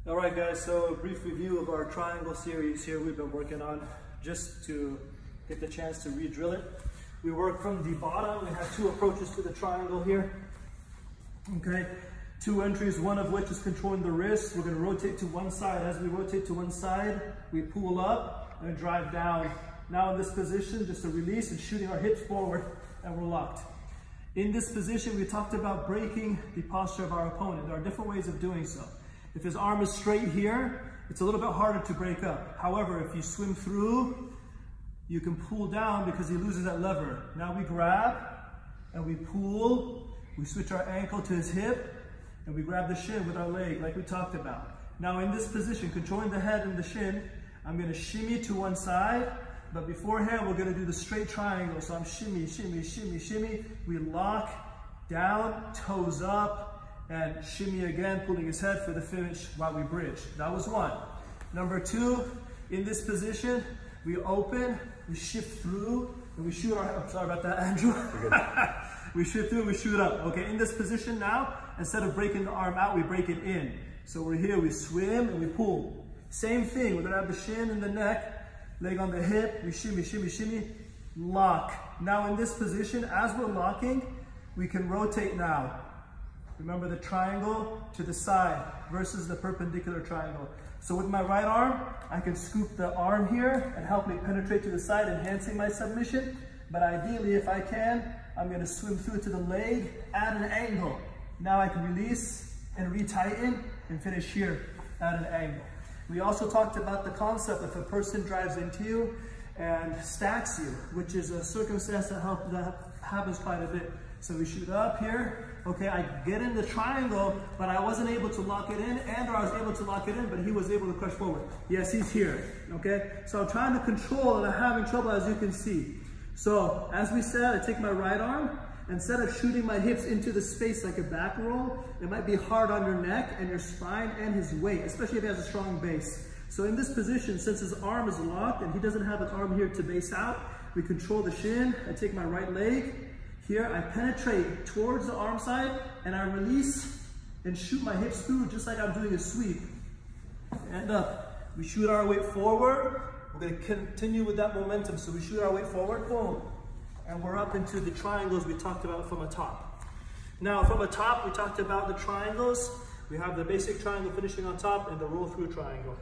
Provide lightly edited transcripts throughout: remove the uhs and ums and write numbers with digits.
All right, guys, so a brief review of our triangle series here we've been working on, just to get the chance to re-drill it. We work from the bottom. We have two approaches to the triangle here. Okay, two entries, one of which is controlling the wrist. We're going to rotate to one side. As we rotate to one side, we pull up and drive down. Now in this position, just a release and shooting our hips forward, and we're locked. In this position, we talked about breaking the posture of our opponent. There are different ways of doing so. If his arm is straight here, it's a little bit harder to break up. However, if you swim through, you can pull down because he loses that lever. Now we grab and we pull. We switch our ankle to his hip and we grab the shin with our leg like we talked about. Now in this position, controlling the head and the shin, I'm going to shimmy to one side, but beforehand we're going to do the straight triangle. So I'm shimmy, shimmy, shimmy, shimmy. We lock down, toes up, and shimmy again, pulling his head for the finish while we bridge. That was one. Number two, in this position, we open, we shift through, and we shoot our, I'm sorry about that, Andrew. We shift through, we shoot up. Okay, in this position now, instead of breaking the arm out, we break it in. So we're here, we swim, and we pull. Same thing, we're gonna have the shin and the neck, leg on the hip, we shimmy, shimmy, shimmy, lock. Now in this position, as we're locking, we can rotate now. Remember the triangle to the side versus the perpendicular triangle. So with my right arm, I can scoop the arm here and help me penetrate to the side, enhancing my submission. But ideally, if I can, I'm gonna swim through to the leg at an angle. Now I can release and retighten and finish here at an angle. We also talked about the concept if a person drives into you and stacks you, which is a circumstance that happens quite a bit. So we shoot up here. Okay, I get in the triangle, but I wasn't able to lock it in, and or I was able to lock it in, but he was able to crush forward. Yes, he's here, okay? So I'm trying to control, and I'm having trouble, as you can see. So, as we said, I take my right arm. Instead of shooting my hips into the space like a back roll, it might be hard on your neck and your spine and his weight, especially if he has a strong base. So in this position, since his arm is locked and he doesn't have an arm here to base out, we control the shin. I take my right leg. Here, I penetrate towards the arm side, and I release and shoot my hips through just like I'm doing a sweep. And up. We shoot our weight forward. We're going to continue with that momentum. So we shoot our weight forward, boom. And we're up into the triangles we talked about from the top. Now, from the top, we talked about the triangles. We have the basic triangle finishing on top and the roll-through triangle.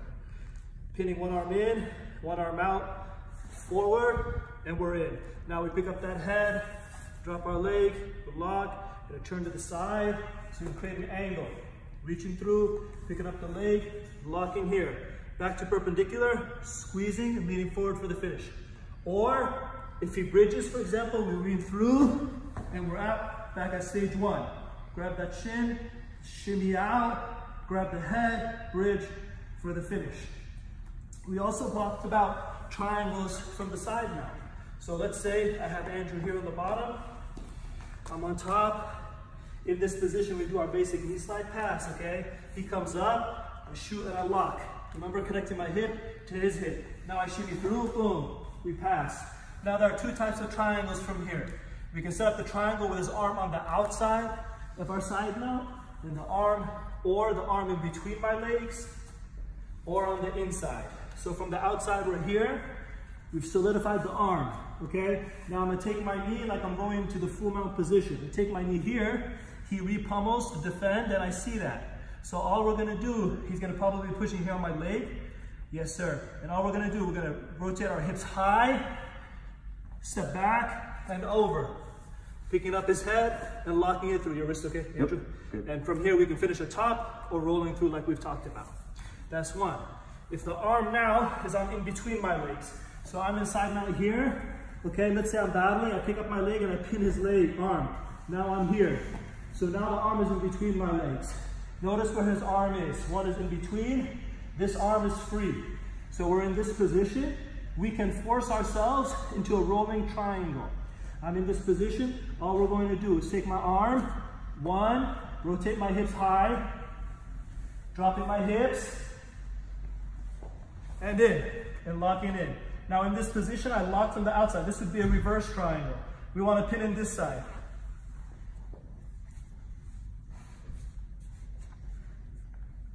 Pinning one arm in, one arm out, forward, and we're in. Now we pick up that head, drop our leg, lock, and turn to the side, so we create an angle. Reaching through, picking up the leg, locking here. Back to perpendicular, squeezing and leaning forward for the finish. Or, if he bridges, for example, we lean through, and we're out, back at stage one. Grab that shin, shimmy out, grab the head, bridge for the finish. We also talked about triangles from the side now. So let's say I have Andrew here on the bottom. I'm on top. In this position, we do our basic knee slide pass, okay? He comes up, I shoot and I lock. Remember connecting my hip to his hip. Now I shimmy through, boom, we pass. Now there are two types of triangles from here. We can set up the triangle with his arm on the outside of our side mount, and the arm in between my legs, or on the inside. So from the outside, we're here. We've solidified the arm, okay? Now I'm gonna take my knee like I'm going to the full mount position. I take my knee here, he re-pummels to defend, and I see that. So all we're gonna do, he's gonna probably be pushing here on my leg. Yes, sir. And all we're gonna do, we're gonna rotate our hips high, step back, and over. Picking up his head and locking it through your wrist, okay, Andrew? Yep. And from here, we can finish atop or rolling through like we've talked about. That's one. If the arm now is on in between my legs, so I'm inside now here, okay, let's say I'm battling, I pick up my leg and I pin his leg, arm. Now I'm here. So now the arm is in between my legs. Notice where his arm is. One is in between, this arm is free. So we're in this position. We can force ourselves into a rolling triangle. I'm in this position. All we're going to do is take my arm, one, rotate my hips high, dropping my hips, and in, and locking in. Now in this position, I lock from the outside. This would be a reverse triangle. We want to pin in this side.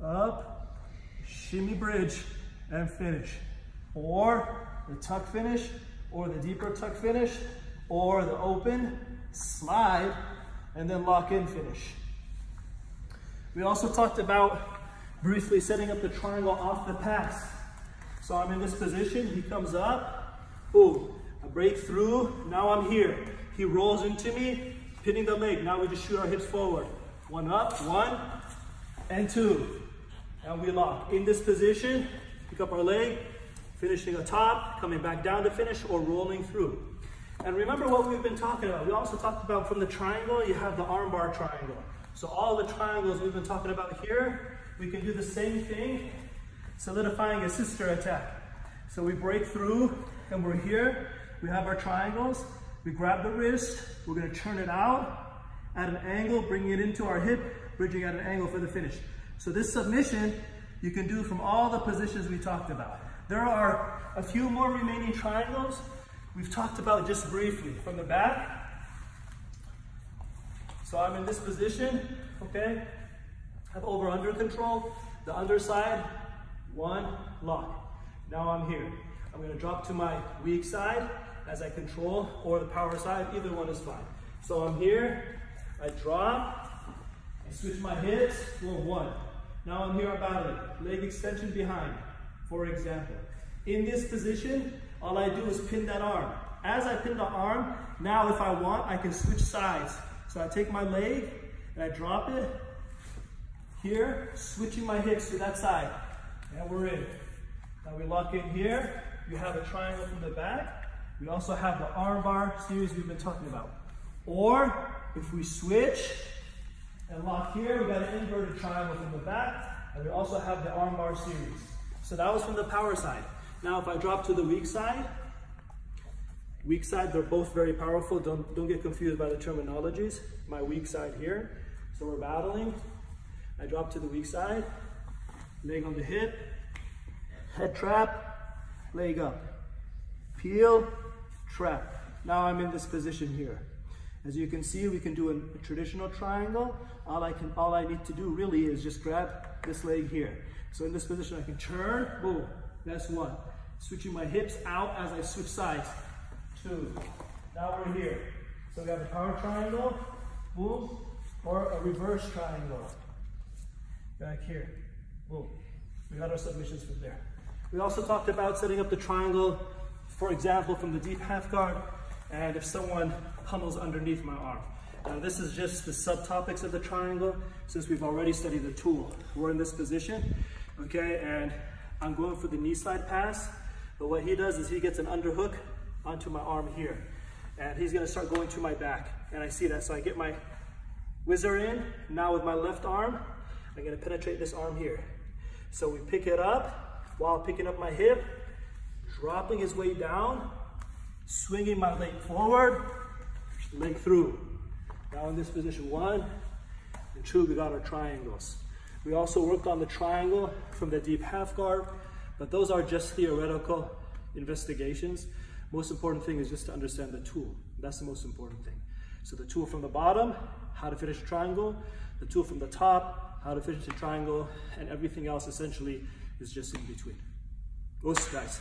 Up, shimmy bridge, and finish. Or the tuck finish, or the deeper tuck finish, or the open, slide, and then lock in finish. We also talked about briefly setting up the triangle off the pass. So I'm in this position, he comes up, boom, I break through, now I'm here. He rolls into me, pinning the leg. Now we just shoot our hips forward. One up, one, and two. And we lock. In this position, pick up our leg, finishing atop, coming back down to finish, or rolling through. And remember what we've been talking about. We also talked about from the triangle, you have the arm bar triangle. So all the triangles we've been talking about here, we can do the same thing, solidifying a sister attack. So we break through, and we're here. We have our triangles. We grab the wrist. We're going to turn it out at an angle, bringing it into our hip, bridging at an angle for the finish. So this submission, you can do from all the positions we talked about. There are a few more remaining triangles we've talked about just briefly. From the back, so I'm in this position, okay? Have over-under control. The underside, one, lock. Now I'm here. I'm gonna drop to my weak side as I control, or the power side, either one is fine. So I'm here, I drop, I switch my hips, boom, one. Now I'm here, I'm battling. Leg extension behind, for example. In this position, all I do is pin that arm. As I pin the arm, now if I want, I can switch sides. So I take my leg and I drop it here, switching my hips to that side. And we're in. Now we lock in here. You have a triangle from the back. We also have the arm bar series we've been talking about. Or if we switch and lock here, we got an inverted triangle from the back. And we also have the arm bar series. So that was from the power side. Now if I drop to the weak side, they're both very powerful. Don't get confused by the terminologies. My weak side here. So we're battling. I drop to the weak side, leg on the hip, head trap, leg up, peel, trap. Now I'm in this position here. As you can see, we can do a traditional triangle. All I need to do really is just grab this leg here. So in this position, I can turn, boom, that's one. Switching my hips out as I switch sides, two. Now we're here. So we have a power triangle, boom, or a reverse triangle. Back here, boom. We got our submissions from there. We also talked about setting up the triangle, for example, from the deep half guard, and if someone pummels underneath my arm. Now this is just the subtopics of the triangle, since we've already studied the tool. We're in this position, okay, and I'm going for the knee slide pass, but what he does is he gets an underhook onto my arm here, and he's gonna start going to my back, and I see that, so I get my whizzer in. Now with my left arm, I'm gonna penetrate this arm here. So we pick it up while picking up my hip, dropping his weight down, swinging my leg forward, leg through. Now in this position, one and two, we got our triangles. We also worked on the triangle from the deep half guard, but those are just theoretical investigations. Most important thing is just to understand the tool. That's the most important thing. So the tool from the bottom, how to finish a triangle, the tool from the top, how to finish a triangle, and everything else essentially is just in between. Those guys.